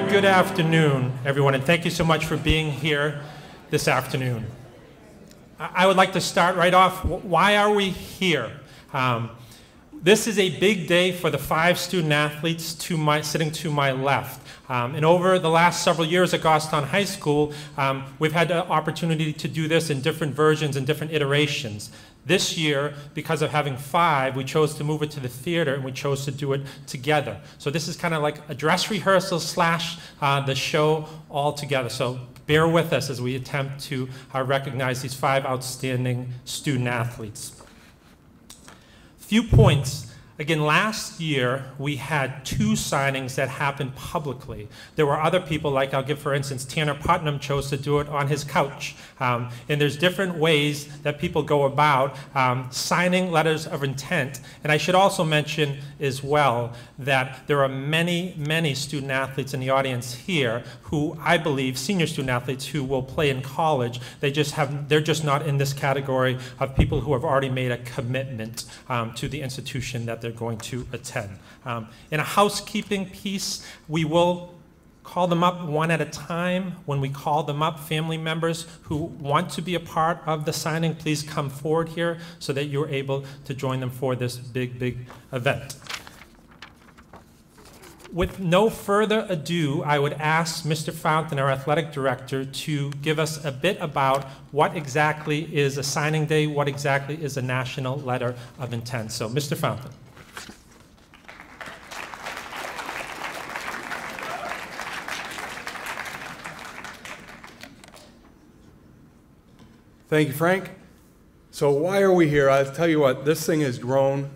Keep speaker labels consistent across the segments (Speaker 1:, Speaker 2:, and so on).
Speaker 1: right, good afternoon, everyone, and thank you so much for being here this afternoon. I would like to start right off. Why are we here? This is a big day for the 5 student athletes sitting to my left. And over the last several years at Goffstown High School, we've had the opportunity to do this in different versions and different iterations. This year, because of having 5, we chose to move it to the theater and we chose to do it together. So this is kind of like a dress rehearsal slash the show all together. So bear with us as we attempt to recognize these 5 outstanding student athletes. Few points. Again, last year, we had 2 signings that happened publicly. There were other people, like I'll give, for instance, Tanner Putnam chose to do it on his couch. And there's different ways that people go about signing letters of intent. And I should also mention as well that there are many, many student athletes in the audience here who I believe, senior student athletes who will play in college, they're just not in this category of people who have already made a commitment to the institution that they're going to attend. In a housekeeping piece, we will call them up one at a time. When we call them up, family members who want to be a part of the signing, please come forward here so that you're able to join them for this big, big event. With no further ado, I would ask Mr. Fountain, our athletic director, to give us a bit about what exactly is a signing day, what exactly is a national letter of intent. So, Mr. Fountain.
Speaker 2: Thank you, Frank. So why are we here? I'll tell you what, this thing has grown.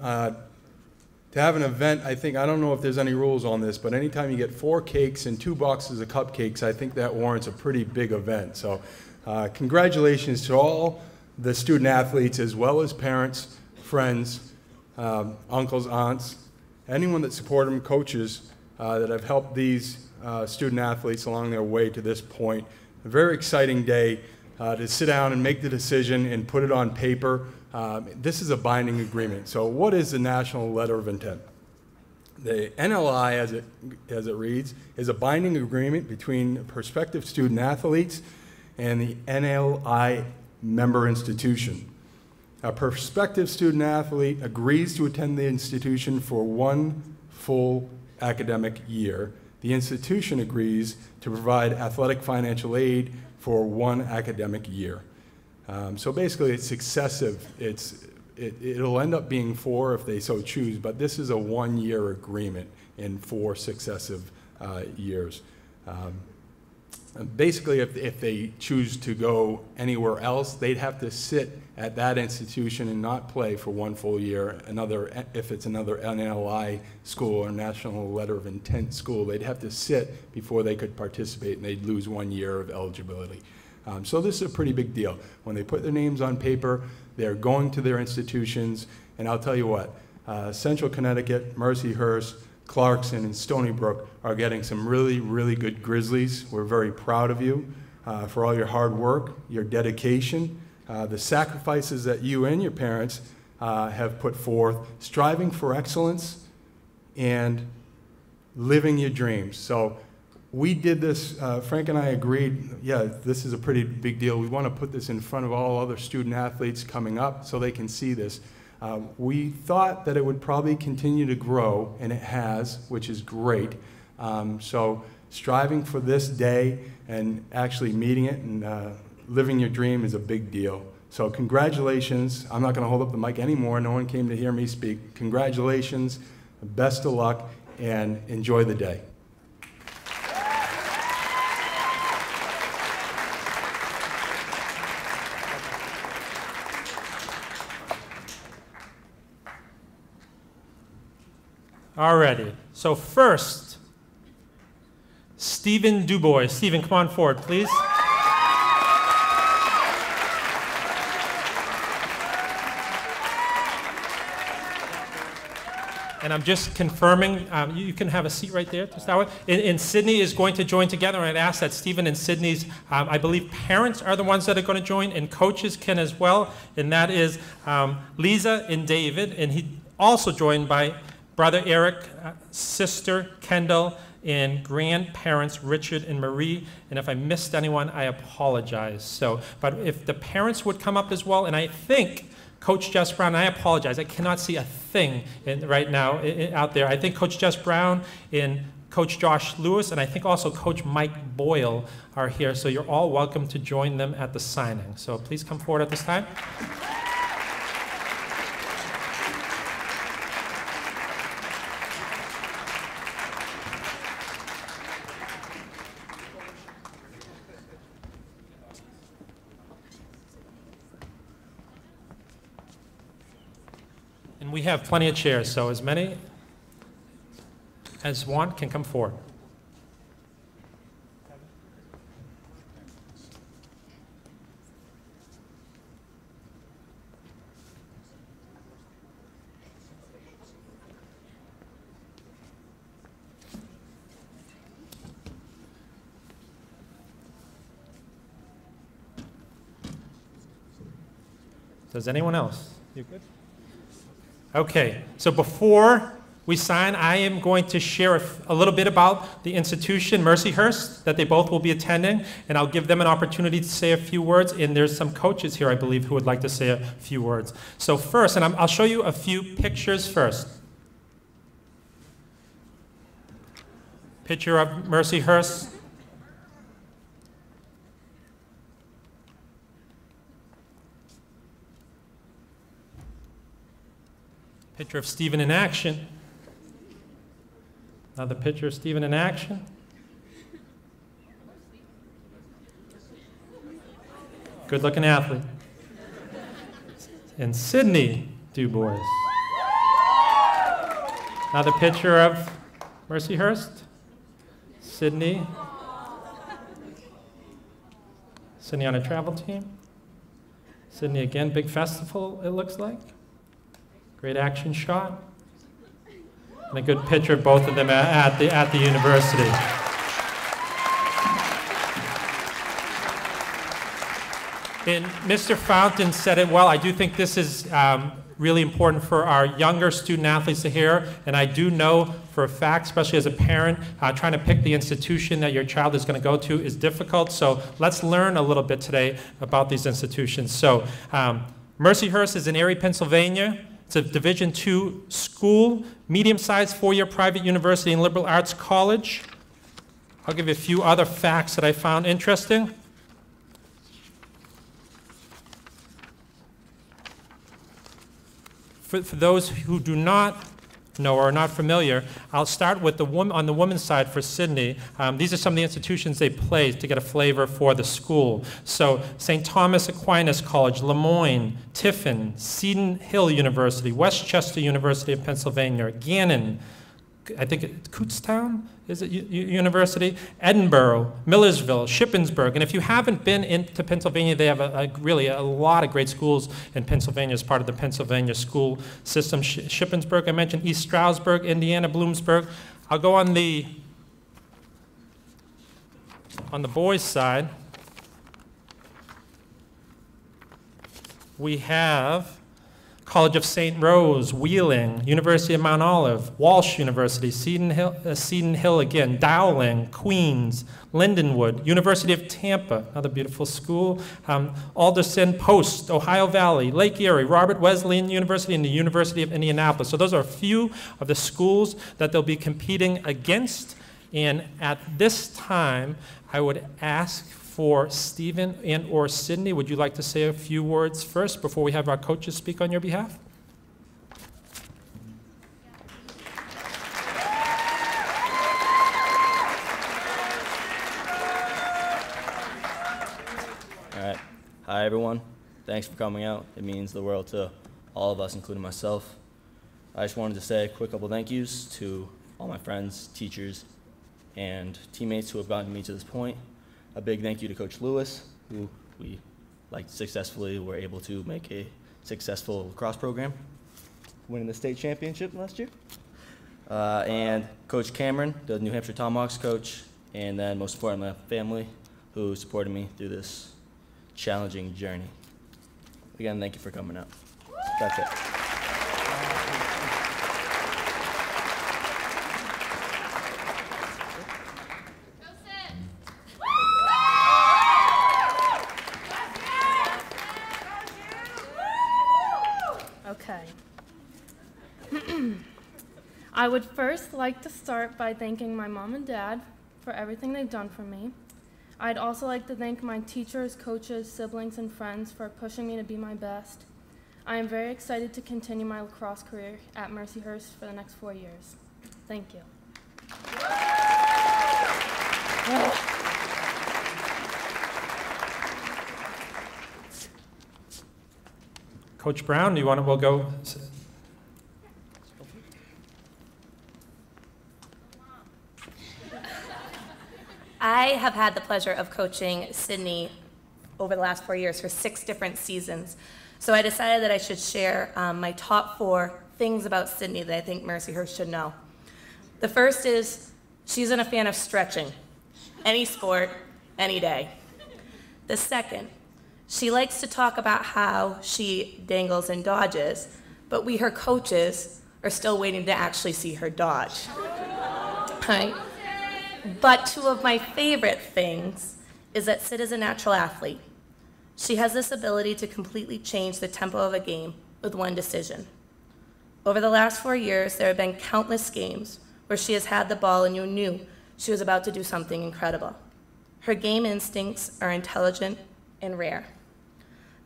Speaker 2: To have an event, I don't know if there's any rules on this, but anytime you get 4 cakes and 2 boxes of cupcakes, I think that warrants a pretty big event. So congratulations to all the student athletes, as well as parents, friends, uncles, aunts, anyone that supported them, coaches that have helped these student athletes along their way to this point. A very exciting day. To sit down and make the decision and put it on paper. This is a binding agreement. So what is the National Letter of Intent? The NLI, as it reads, is a binding agreement between prospective student athletes and the NLI member institution. A prospective student athlete agrees to attend the institution for 1 full academic year. The institution agrees to provide athletic financial aid for 1 academic year. So basically it's successive. It'll end up being 4 if they so choose, but this is a 1-year agreement in 4 successive years. Basically, if they choose to go anywhere else, they'd have to sit at that institution and not play for 1 full year. If it's another NLI school or National Letter of Intent school, they'd have to sit before they could participate, and they'd lose 1 year of eligibility. So this is a pretty big deal. When they put their names on paper, they're going to their institutions, and I'll tell you what, Central Connecticut, Mercyhurst, Clarkson, and Stony Brook are getting some really, really good Grizzlies. We're very proud of you for all your hard work, your dedication, the sacrifices that you and your parents have put forth, striving for excellence and living your dreams. So we did this, Frank and I agreed, yeah, this is a pretty big deal. We want to put this in front of all other student athletes coming up so they can see this. We thought that it would probably continue to grow, and it has, which is great. So striving for this day and actually meeting it and living your dream is a big deal. So congratulations. I'm not going to hold up the mic anymore. No one came to hear me speak. Congratulations, best of luck, and enjoy the day.
Speaker 1: Alrighty, so first, Stephen Dubois. Stephen, come on forward, please. And I'm just confirming, you can have a seat right there to start with. And Sydney is going to join together, and I'd ask that Stephen and Sydney's, I believe parents are the ones that are going to join, and coaches can as well, and that is Lisa and David, and he also joined by Brother Eric, Sister Kendall, and grandparents, Richard and Marie. And if I missed anyone, I apologize. So, but if the parents would come up as well, and I think Coach Jess Brown, and I apologize, I cannot see a thing right now out there. I think Coach Jess Brown and Coach Josh Lewis, and I think also Coach Mike Boyle are here. So you're all welcome to join them at the signing. So please come forward at this time. And we have plenty of chairs, so as many as want can come forward. Does anyone else? You good? Okay, so before we sign, I am going to share a little bit about the institution, Mercyhurst, that they both will be attending, and I'll give them an opportunity to say a few words, and there's some coaches here, I believe, who would like to say a few words. So first, and I'll show you a few pictures first. Picture of Mercyhurst. Picture of Stephen in action. Another picture of Stephen in action. Good-looking athlete. And Sydney DuBois. Another picture of Mercyhurst. Sydney. Sydney on a travel team. Sydney again, big festival, it looks like. Great action shot. And a good picture of both of them at the university. And Mr. Fountain said it well. I do think this is really important for our younger student athletes to hear. And I do know for a fact, especially as a parent, trying to pick the institution that your child is going to go to is difficult. So let's learn a little bit today about these institutions. So Mercyhurst is in Erie, Pennsylvania. It's a Division II school, medium-sized four-year private university and liberal arts college. I'll give you a few other facts that I found interesting. For those who do not know or are not familiar, I'll start with on the women's side for Sydney. These are some of the institutions they play to get a flavor for the school. So St. Thomas Aquinas College, Lemoyne, Tiffin, Seton Hill University, Westchester University of Pennsylvania, Gannon, I think Kutztown, is it University? Edinburgh, Millersville, Shippensburg. And if you haven't been into Pennsylvania, they have really a lot of great schools in Pennsylvania as part of the Pennsylvania school system. Shippensburg, I mentioned East Stroudsburg, Indiana, Bloomsburg. I'll go on the boys' side. We have College of St. Rose, Wheeling, University of Mount Olive, Walsh University, Seton Hill again, Dowling, Queens, Lindenwood, University of Tampa, another beautiful school, Alderson Post, Ohio Valley, Lake Erie, Robert Wesleyan University, and the University of Indianapolis. So those are a few of the schools that they'll be competing against. And at this time, I would ask for Stephen and or Sydney, would you like to say a few words first before we have our coaches speak on your behalf?
Speaker 3: All right. Hi, everyone. Thanks for coming out. It means the world to all of us, including myself. I just wanted to say a quick couple thank yous to all my friends, teachers, and teammates who have gotten me to this point. A big thank you to Coach Lewis, who we successfully were able to make a successful lacrosse program, winning the state championship last year. And Coach Cameron, the New Hampshire Tomahawks coach, and then most importantly, my family, who supported me through this challenging journey. Again, thank you for coming out. That's it.
Speaker 4: I would first like to start by thanking my mom and dad for everything they've done for me. I'd also like to thank my teachers, coaches, siblings, and friends for pushing me to be my best. I am very excited to continue my lacrosse career at Mercyhurst for the next 4 years. Thank you.
Speaker 1: Coach Brown, do you want to, we'll go.
Speaker 5: I have had the pleasure of coaching Sydney over the last 4 years for 6 different seasons. So I decided that I should share my top 4 things about Sydney that I think Mercyhurst should know. The first is she isn't a fan of stretching. Any sport, any day. The second, she likes to talk about how she dangles and dodges, but we, her coaches, are still waiting to actually see her dodge. Right? But 2 of my favorite things is that Sid is a natural athlete. She has this ability to completely change the tempo of a game with one decision. Over the last 4 years, there have been countless games where she has had the ball and you knew she was about to do something incredible. Her game instincts are intelligent and rare.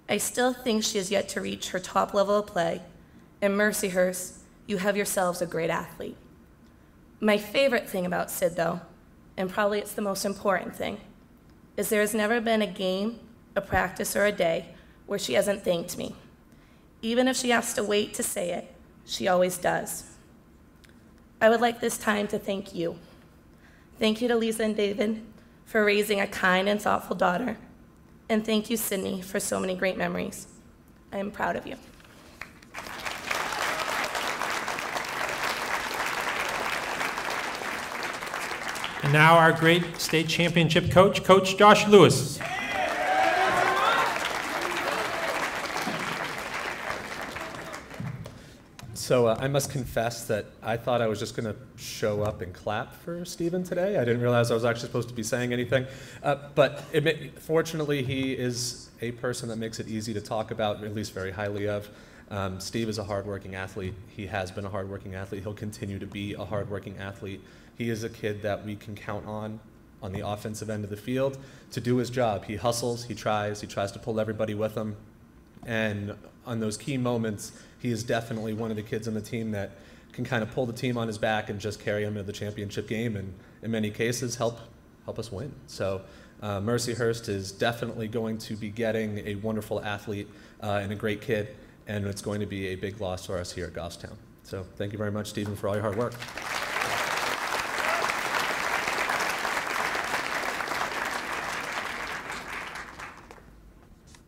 Speaker 5: I still think she has yet to reach her top level of play, and Mercyhurst, you have yourselves a great athlete. My favorite thing about Sid, though, and probably it's the most important thing, is there has never been a game, a practice, or a day where she hasn't thanked me. Even if she has to wait to say it, she always does. I would like this time to thank you. Thank you to Lisa and David for raising a kind and thoughtful daughter. And thank you, Sydney, for so many great memories. I am proud of you.
Speaker 1: And now our great state championship coach, Coach Josh Lewis.
Speaker 6: So I must confess that I thought I was just going to show up and clap for Stephen today. I didn't realize I was actually supposed to be saying anything. But fortunately, he is a person that makes it easy to talk about, at least very highly of. Steve is a hardworking athlete. He has been a hardworking athlete. He'll continue to be a hardworking athlete. He is a kid that we can count on the offensive end of the field to do his job. He hustles, he tries to pull everybody with him. And on those key moments, he is definitely one of the kids on the team that can kind of pull the team on his back and just carry him to the championship game, and in many cases help us win. So Mercyhurst is definitely going to be getting a wonderful athlete and a great kid, and it's going to be a big loss for us here at Goffstown. So thank you very much, Stephen, for all your hard work.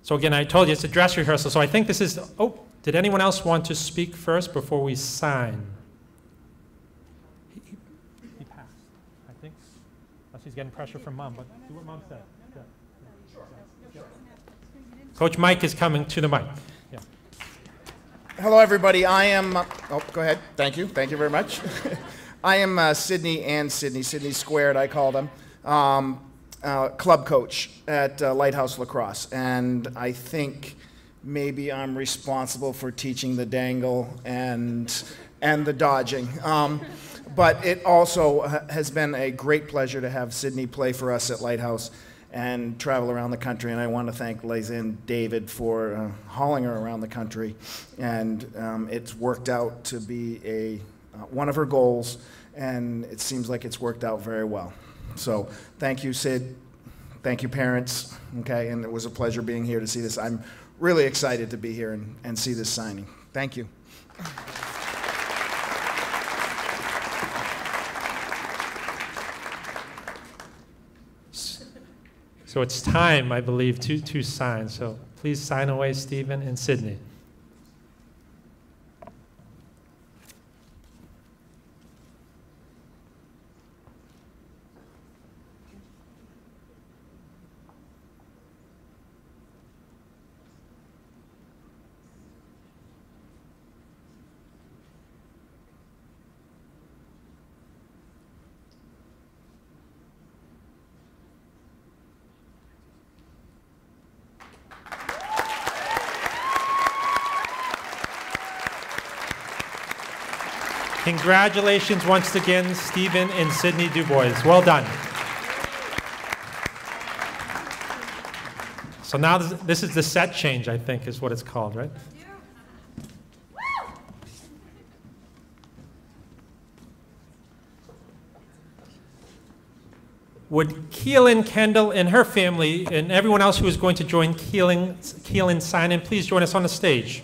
Speaker 1: So again, I told you it's a dress rehearsal, so I think this is, oh, did anyone else want to speak first before we sign? He passed, I think. Unless he's getting pressure from Mom, but do what Mom said. Yeah. Coach Mike is coming to the mic. Yeah.
Speaker 7: Hello, everybody. I am, oh, go ahead. Thank you. Thank you very much. I am Sydney Squared, I call them. Club coach at Lighthouse Lacrosse, and I think maybe I'm responsible for teaching the dangle and the dodging. But it also has been a great pleasure to have Sydney play for us at Lighthouse and travel around the country, and I want to thank Liza and David for hauling her around the country, and it's worked out to be one of her goals, and it seems like it's worked out very well. So thank you, Sid. Thank you, parents. Okay, and it was a pleasure being here to see this. I'm really excited to be here and see this signing. Thank you.
Speaker 1: So it's time, I believe, to sign. So please sign away, Stephen and Sydney. Congratulations once again, Stephen and Sydney Dubois. Well done. So now this is the set change, I think, is what it's called, right? Would Keelan Kendall and her family and everyone else who is going to join Keelan sign in, please join us on the stage.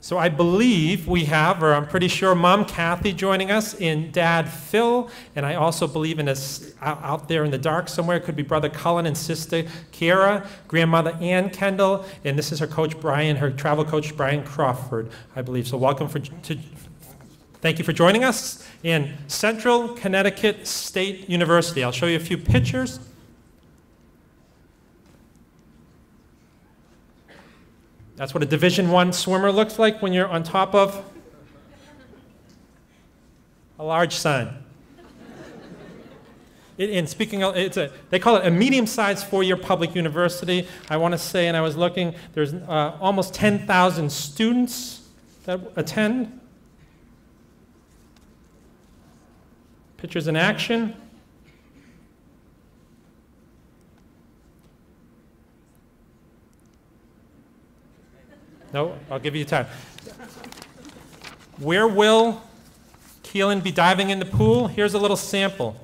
Speaker 1: So I believe we have, or I'm pretty sure, Mom Kathy joining us, and Dad Phil, and I also believe in this out there in the dark somewhere, it could be Brother Cullen and Sister Kiara, Grandmother Ann Kendall, and this is her coach Brian, her travel coach Brian Crawford, I believe. So thank you for joining us in Central Connecticut State University. I'll show you a few pictures. That's what a Division I swimmer looks like when you're on top of a large sign. And speaking of, they call it a medium-sized four-year public university. I want to say, and I was looking, there's almost 10,000 students that attend. Pictures in action. No, I'll give you time. Where will Keelan be diving in the pool? Here's a little sample.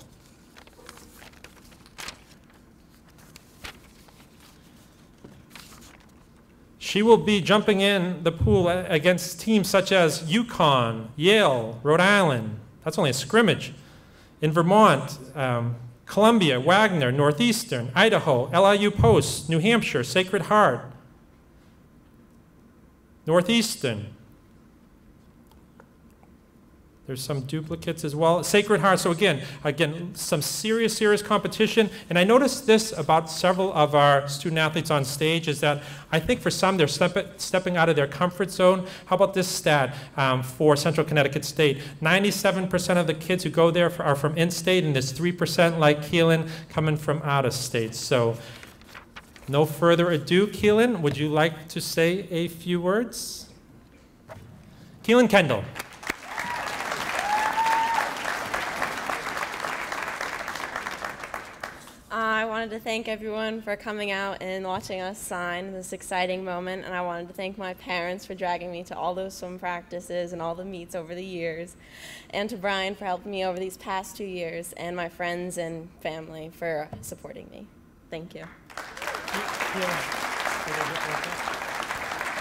Speaker 1: She will be jumping in the pool against teams such as UConn, Yale, Rhode Island. That's only a scrimmage. In Vermont, Columbia, Wagner, Northeastern, Idaho, LIU Post, New Hampshire, Sacred Heart, Northeastern. There's some duplicates as well. Sacred Heart. So again, some serious competition. And I noticed this about several of our student athletes on stage is that I think for some they're stepping out of their comfort zone. How about this stat for Central Connecticut State? 97% of the kids who go there are from in-state, and there's 3% like Keelan coming from out of state. So no further ado, Keelan, would you like to say a few words? Keelan Kendall.
Speaker 8: I wanted to thank everyone for coming out and watching us sign this exciting moment, and I wanted to thank my parents for dragging me to all those swim practices and all the meets over the years, and to Brian for helping me over these past 2 years, and my friends and family for supporting me. Thank you.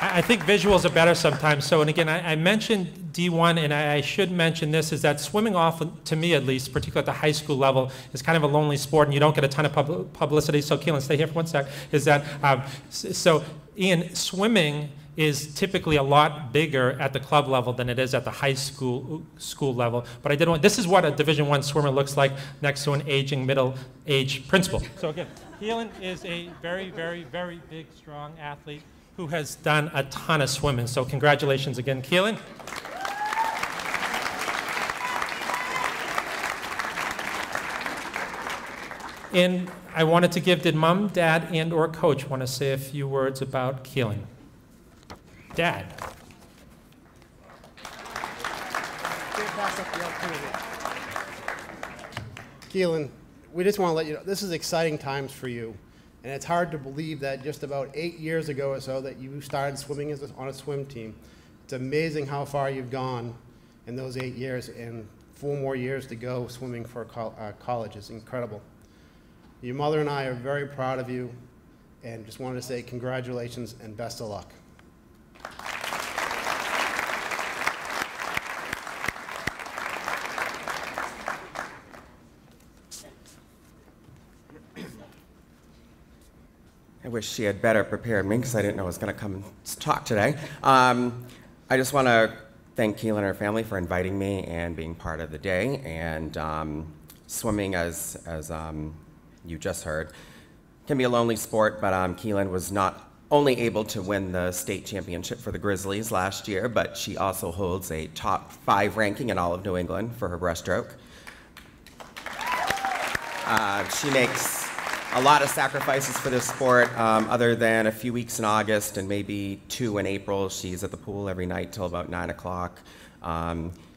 Speaker 1: I think visuals are better sometimes. So, and again, I mentioned D1, and I should mention this, is that swimming often, to me at least, particularly at the high school level, is kind of a lonely sport, and you don't get a ton of publicity. So, Keelan, stay here for 1 sec. Is that, so Ian, swimming is typically a lot bigger at the club level than it is at the high school level. But I did want, this is what a Division I swimmer looks like next to an aging middle-aged principal. So again, Keelan is a very big, strong athlete who has done a ton of swimming. So congratulations again, Keelan. And I wanted to give, did Mom, Dad, and or Coach want to say a few words about Keelan? Dad.
Speaker 9: Keelan, we just want to let you know, this is exciting times for you. And it's hard to believe that just about 8 years ago or so that you started swimming on a swim team. It's amazing how far you've gone in those 8 years, and 4 more years to go swimming for college is incredible. Your mother and I are very proud of you, and just wanted to say congratulations and best of luck.
Speaker 10: wish she had better prepared me because I didn't know I was going to come and talk today. I just want to thank Keelan and her family for inviting me and being part of the day. And swimming, as you just heard, can be a lonely sport, but Keelan was not only able to win the state championship for the Grizzlies last year, but she also holds a top 5 ranking in all of New England for her breaststroke. She makes a lot of sacrifices for this sport, other than a few weeks in August and maybe 2 in April. She's at the pool every night till about 9 o'clock,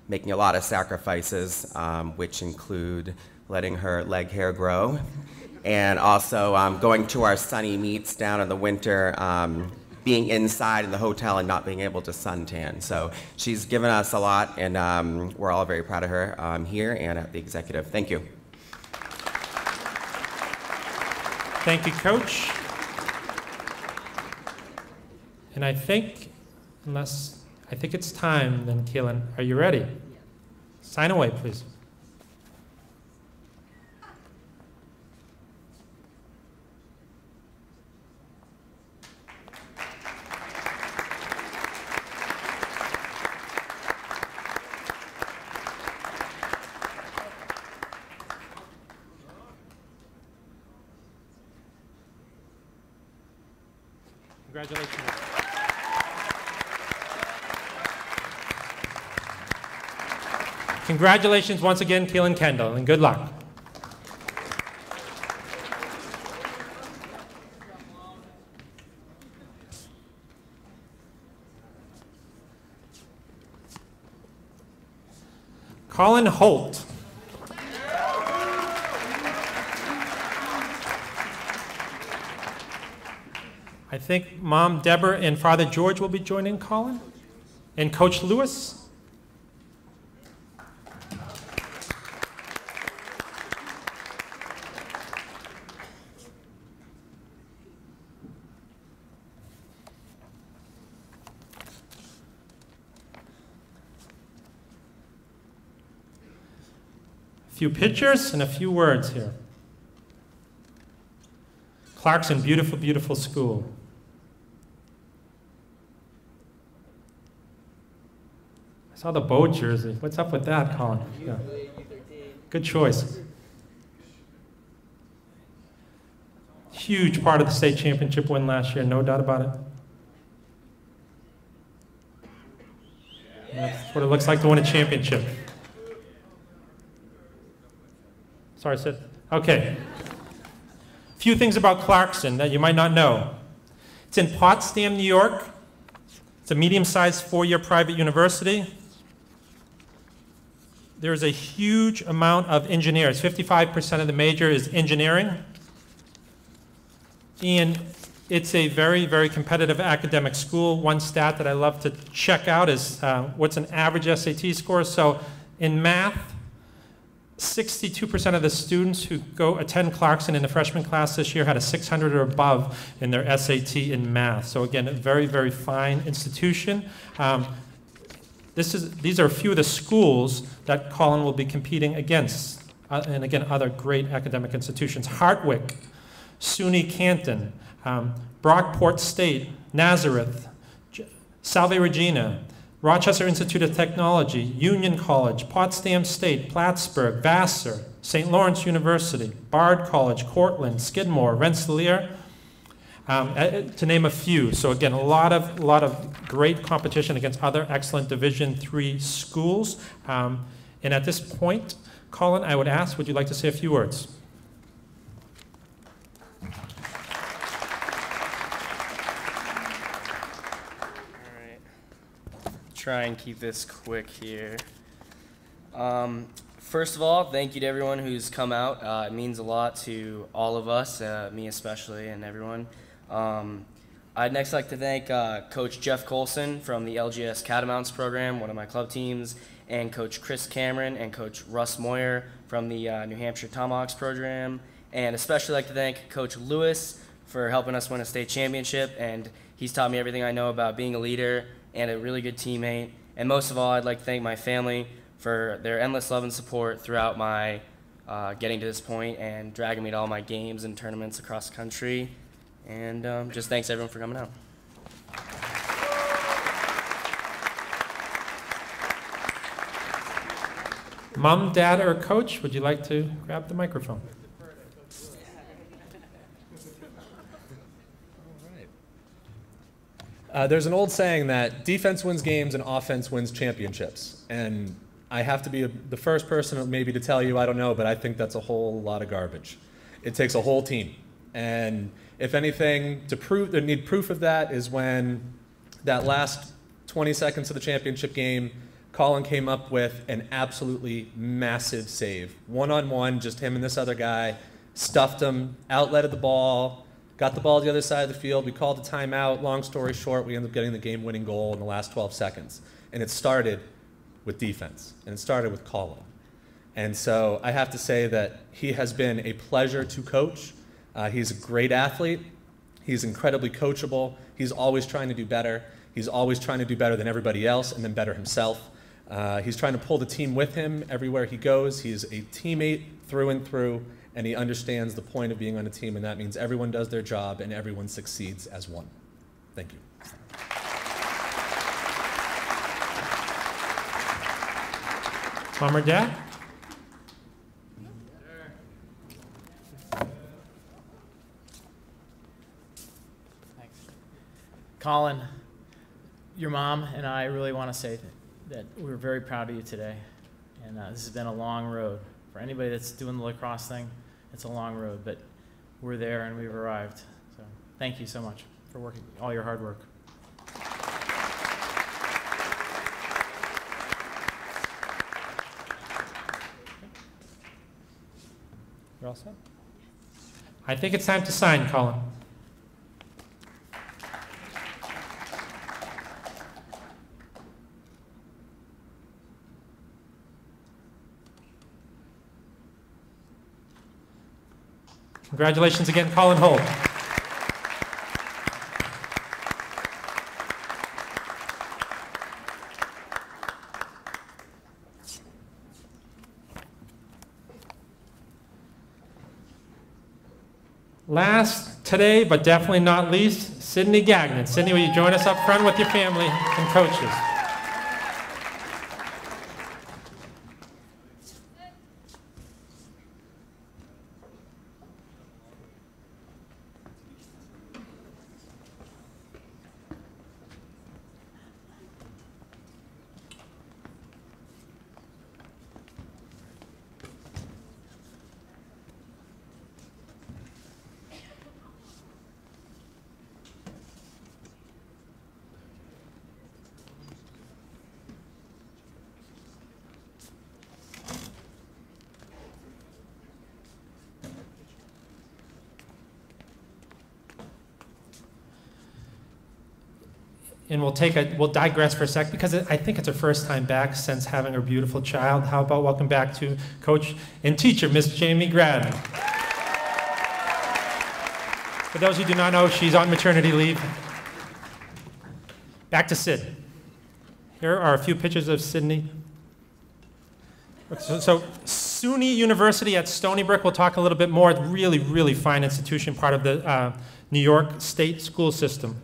Speaker 10: making a lot of sacrifices, which include letting her leg hair grow, and also going to our sunny meets down in the winter, being inside in the hotel and not being able to suntan. So she's given us a lot, and we're all very proud of her here and at the executive. Thank you.
Speaker 1: Thank you, Coach. And I think it's time then, Keelan. Are you ready? Sign away, please. Congratulations. Congratulations once again, Keelan Kendall, and good luck. Colin Holt. I think Mom Deborah and Father George will be joining Colin. And Coach Lewis. A few pictures and a few words here. Clarkson, beautiful, beautiful school. I saw the bow jersey. What's up with that, Colin? Yeah. Good choice. Huge part of the state championship win last year, no doubt about it. That's what it looks like to win a championship. Sorry, Sid. Okay. A few things about Clarkson that you might not know. It's in Potsdam, New York. It's a medium-sized 4-year private university. There's a huge amount of engineers. 55% of the major is engineering. And it's a very, very competitive academic school. One stat that I love to check out is what's an average SAT score. So in math, 62% of the students who attend Clarkson in the freshman class this year had a 600 or above in their SAT in math. So again, a very, very fine institution. These are a few of the schools that Colin will be competing against. And again, other great academic institutions. Hartwick, SUNY Canton, Brockport State, Nazareth, Salve Regina, Rochester Institute of Technology, Union College, Potsdam State, Plattsburgh, Vassar, St. Lawrence University, Bard College, Cortland, Skidmore, Rensselaer, to name a few. So again, a lot of great competition against other excellent Division III schools. And at this point, Colin, I would ask, would you like to say a few words?
Speaker 11: Try and keep this quick here. First of all, thank you to everyone who's come out. It means a lot to all of us, me especially, and everyone. I'd next like to thank Coach Jeff Colson from the LGS Catamounts program, one of my club teams, and Coach Chris Cameron and Coach Russ Moyer from the New Hampshire Tomahawks program, and especially like to thank Coach Lewis for helping us win a state championship, and he's taught me everything I know about being a leader and a really good teammate. And most of all, I'd like to thank my family for their endless love and support throughout my getting to this point and dragging me to all my games and tournaments across the country. And just thanks everyone for coming out.
Speaker 1: Mom, Dad, or Coach, would you like to grab the microphone?
Speaker 6: There's an old saying that defense wins games and offense wins championships. And I have to be the first person maybe to tell you, I don't know, but I think that's a whole lot of garbage. It takes a whole team. And if anything, need proof of that is when that last 20 seconds of the championship game, Colin came up with an absolutely massive save. One-on-one, just him and this other guy, stuffed him, outletted the ball, got the ball to the other side of the field. We called a timeout. Long story short, we ended up getting the game-winning goal in the last 12 seconds. And it started with defense, and it started with Colin. And so I have to say that he has been a pleasure to coach. He's a great athlete. He's incredibly coachable. He's always trying to do better. He's always trying to do better than everybody else and then better himself. He's trying to pull the team with him everywhere he goes. He's a teammate through and through, and he understands the point of being on a team, and that means everyone does their job and everyone succeeds as one. Thank you.
Speaker 1: Mom or Dad?
Speaker 12: Thanks. Colin, your mom and I really want to say that we're very proud of you today. And this has been a long road. For anybody that's doing the lacrosse thing, it's a long road, but we're there and we've arrived. So thank you so much for working, all your hard work.
Speaker 1: You're all set? I think it's time to sign, Colin. Congratulations again, Colin Holt. Last today, but definitely not least, Sydney Gagnon. Sydney, will you join us up front with your family and coaches? And we'll digress for a sec because I think it's her first time back since having her beautiful child. How about welcome back to Coach and teacher, Miss Jamie Gradden. For those who do not know, she's on maternity leave. Back to Sid. Here are a few pictures of Sydney. So SUNY University at Stony Brook, we'll talk a little bit more. Really, really fine institution, part of the New York State school system.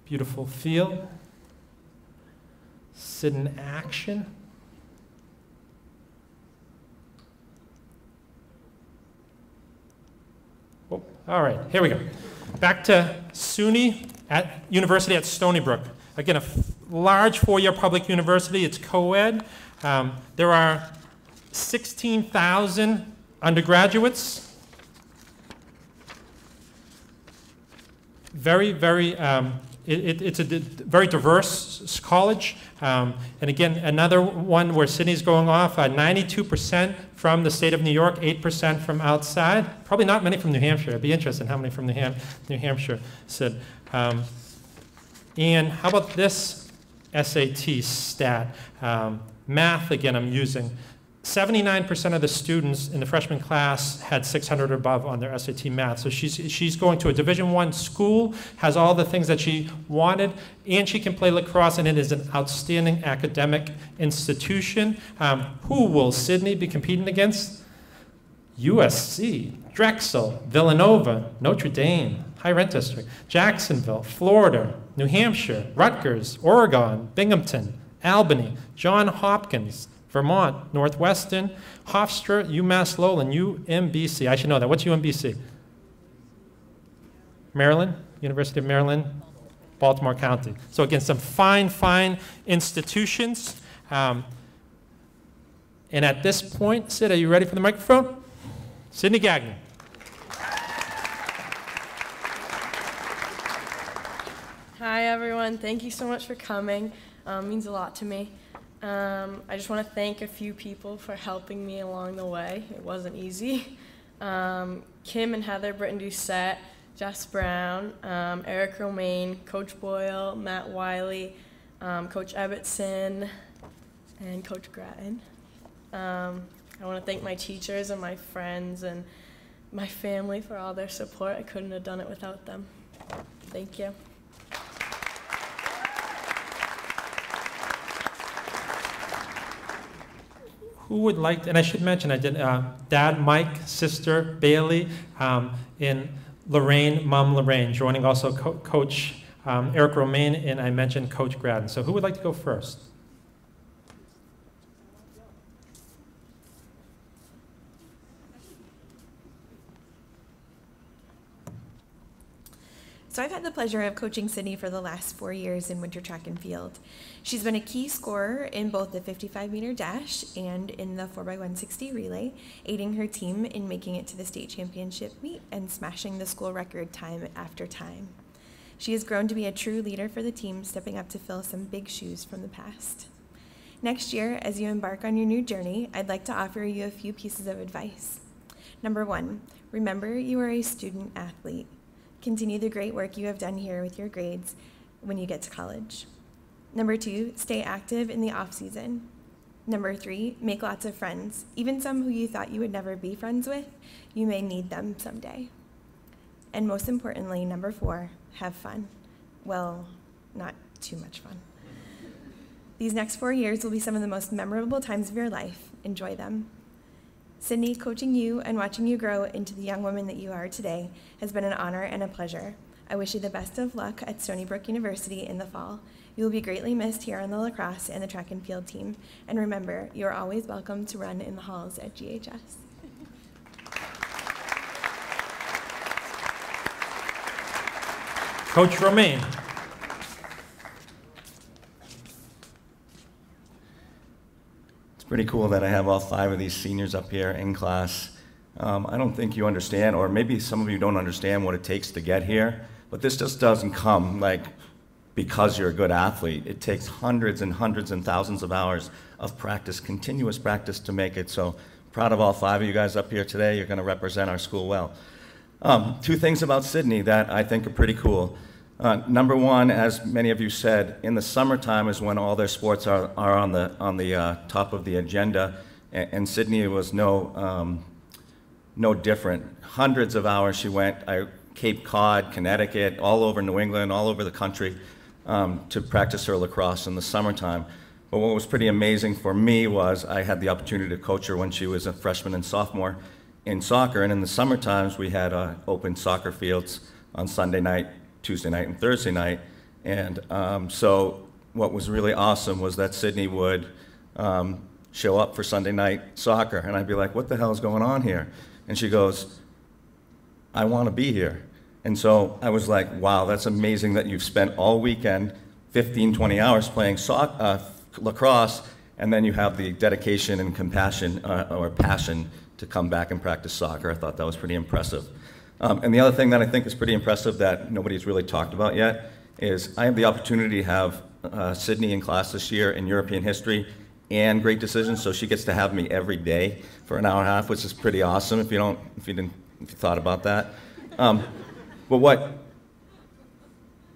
Speaker 1: Beautiful field. Sid in action. Oh, all right, here we go. Back to SUNY at University at Stony Brook. Again, a large four-year public university. It's co-ed. There are 16,000 undergraduates. Very, very it's a very diverse college. And again, another one where Sydney's going off, 92% from the state of New York, 8% from outside. Probably not many from New Hampshire. I'd be interested in how many from New Hampshire, Sid. And how about this SAT stat? Math, again, I'm using. 79% of the students in the freshman class had 600 or above on their SAT math. So she's going to a Division I school, has all the things that she wanted, and she can play lacrosse, and it is an outstanding academic institution. Who will Sydney be competing against? USC. Drexel, Villanova, Notre Dame, high rent district, Jacksonville, Florida, New Hampshire, Rutgers, Oregon, Binghamton, Albany, Johns Hopkins, Vermont, Northwestern, Hofstra, UMass Lowell, and UMBC. I should know that. What's UMBC? Maryland, University of Maryland, Baltimore County. So again, some fine, fine institutions. And at this point, Sid, are you ready for the microphone? Sydney Gagnon.
Speaker 8: Hi, everyone. Thank you so much for coming. It means a lot to me. I just want to thank a few people for helping me along the way. It wasn't easy. Kim and Heather, Britton Doucette, Jess Brown, Eric Romaine, Coach Boyle, Matt Wiley, Coach Ebbetson, and Coach Grattan. I want to thank my teachers and my friends and my family for all their support. I couldn't have done it without them. Thank you.
Speaker 1: Who would like to, and I should mention, I did, Dad Mike, sister Bailey, and Lorraine, Mom Lorraine, joining also Coach Eric Romaine, and I mentioned Coach Grattan. So who would like to go first?
Speaker 13: So I've had the pleasure of coaching Sydney for the last 4 years in winter track and field. She's been a key scorer in both the 55-meter dash and in the 4x160 relay, aiding her team in making it to the state championship meet and smashing the school record time after time. She has grown to be a true leader for the team, stepping up to fill some big shoes from the past. Next year, as you embark on your new journey, I'd like to offer you a few pieces of advice. Number 1, remember you are a student athlete. Continue the great work you have done here with your grades when you get to college. Number 2, stay active in the off season. Number 3, make lots of friends. Even some who you thought you would never be friends with, you may need them someday. And most importantly, number 4, have fun. Well, not too much fun. These next 4 years will be some of the most memorable times of your life. Enjoy them. Sydney, coaching you and watching you grow into the young woman that you are today has been an honor and a pleasure. I wish you the best of luck at Stony Brook University in the fall. You will be greatly missed here on the lacrosse and the track and field team. And remember, you are always welcome to run in the halls at GHS.
Speaker 1: Coach Romaine.
Speaker 14: Pretty cool that I have all 5 of these seniors up here in class. I don't think you understand, or maybe some of you don't understand what it takes to get here, but this just doesn't come like because you're a good athlete. It takes hundreds and hundreds and thousands of hours of practice, continuous practice to make it. So proud of all 5 of you guys up here today. You're going to represent our school well. 2 things about Sydney that I think are pretty cool. Number 1, as many of you said, in the summertime is when all their sports are on the top of the agenda, and Sydney was no different. Hundreds of hours she went, Cape Cod, Connecticut, all over New England, all over the country, to practice her lacrosse in the summertime. But what was pretty amazing for me was I had the opportunity to coach her when she was a freshman and sophomore in soccer, and in the summer times we had open soccer fields on Sunday night, Tuesday night, and Thursday night. And so what was really awesome was that Sydney would show up for Sunday night soccer, and I'd be like, what the hell is going on here? And she goes, I want to be here. And so I was like, wow, that's amazing that you've spent all weekend, 15, 20 hours playing lacrosse, and then you have the dedication and compassion or passion to come back and practice soccer. I thought that was pretty impressive. And the other thing that I think is pretty impressive that nobody's really talked about yet is I have the opportunity to have Sydney in class this year in European history and great decisions, so she gets to have me every day for an hour and a half, which is pretty awesome if you thought about that. But what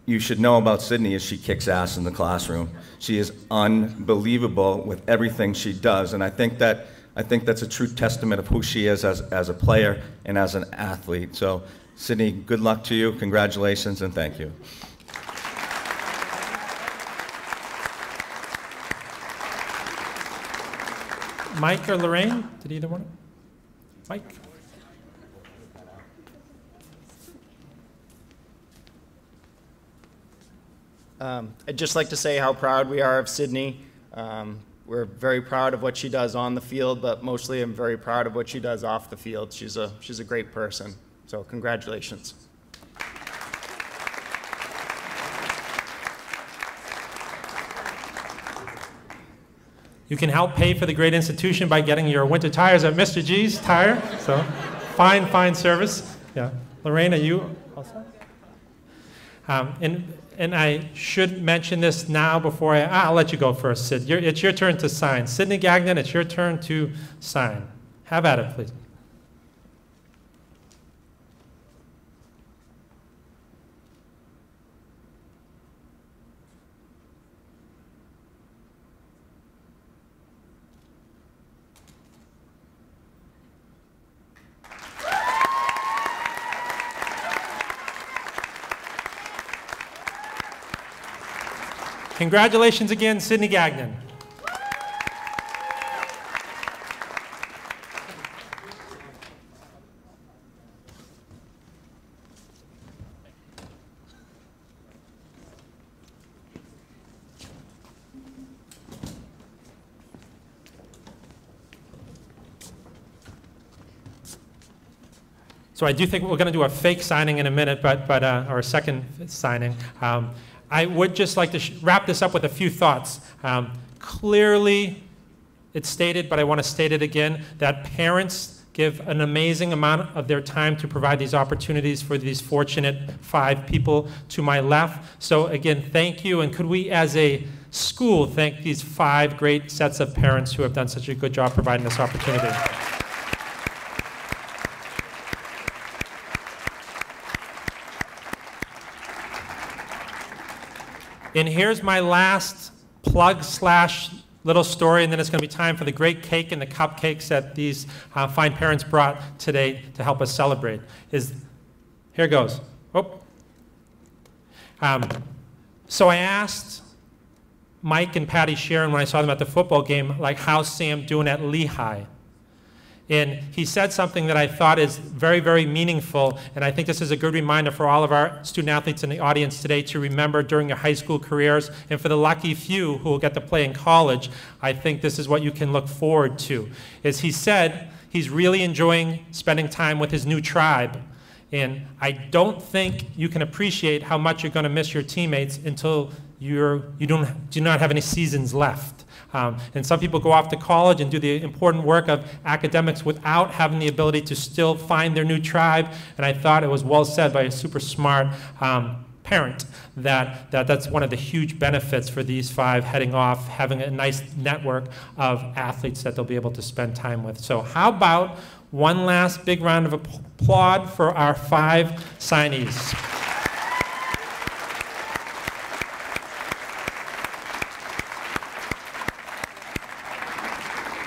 Speaker 14: you should know about Sydney is she kicks ass in the classroom. She is unbelievable with everything she does, and I think that's a true testament of who she is as a player and as an athlete. So, Sydney, good luck to you, congratulations, and thank you.
Speaker 1: Mike or Lorraine? Did either one? Mike?
Speaker 15: I'd just like to say how proud we are of Sydney. We're very proud of what she does on the field, but mostly I'm very proud of what she does off the field. She's a great person. So congratulations.
Speaker 1: You can help pay for the great institution by getting your winter tires at Mr. G's Tire. So, fine service. Yeah. Lorraine, are you also? And I should mention this now before I'll let you go first, Sid. It's your turn to sign. Sydney Gagnon, it's your turn to sign. Have at it, please. Congratulations again, Sydney Gagnon. So I do think we're going to do a fake signing in a minute, or a second signing. I would just like to wrap this up with a few thoughts. Clearly, it's stated, but I want to state it again, that parents give an amazing amount of their time to provide these opportunities for these fortunate 5 people to my left. So again, thank you, and could we as a school thank these 5 great sets of parents who have done such a good job providing this opportunity. And here's my last plug / little story, and then it's going to be time for the great cake and the cupcakes that these fine parents brought today to help us celebrate. Here goes. Oh. So I asked Mike and Patty Sharon when I saw them at the football game, like, how's Sam doing at Lehigh? And he said something that I thought is very, very meaningful, and I think this is a good reminder for all of our student athletes in the audience today to remember during your high school careers, and for the lucky few who will get to play in college, I think this is what you can look forward to. Is he said he's really enjoying spending time with his new tribe, and I don't think you can appreciate how much you're going to miss your teammates until you do not have any seasons left. And some people go off to college and do the important work of academics without having the ability to still find their new tribe. And I thought it was well said by a super smart parent that's one of the huge benefits for these 5 heading off, having a nice network of athletes that they'll be able to spend time with. So how about one last big round of applause for our 5 signees.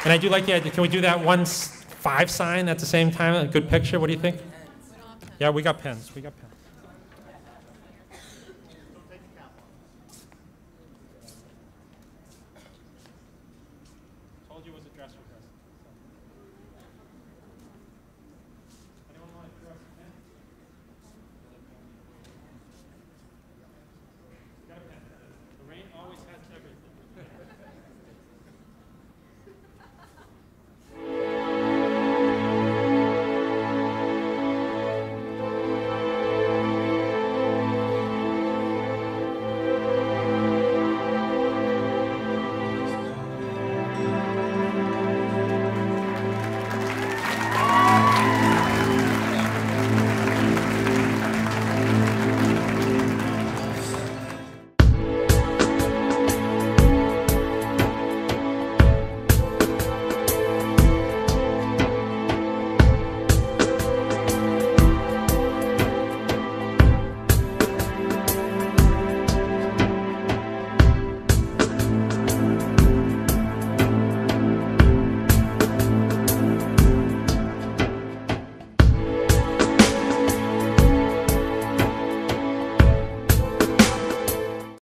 Speaker 1: And I do like the idea. Can we do that 1-5 sign at the same time? A good picture. What do you think? Yeah, we got pens. We got pens. Told you it was a dress rehearsal.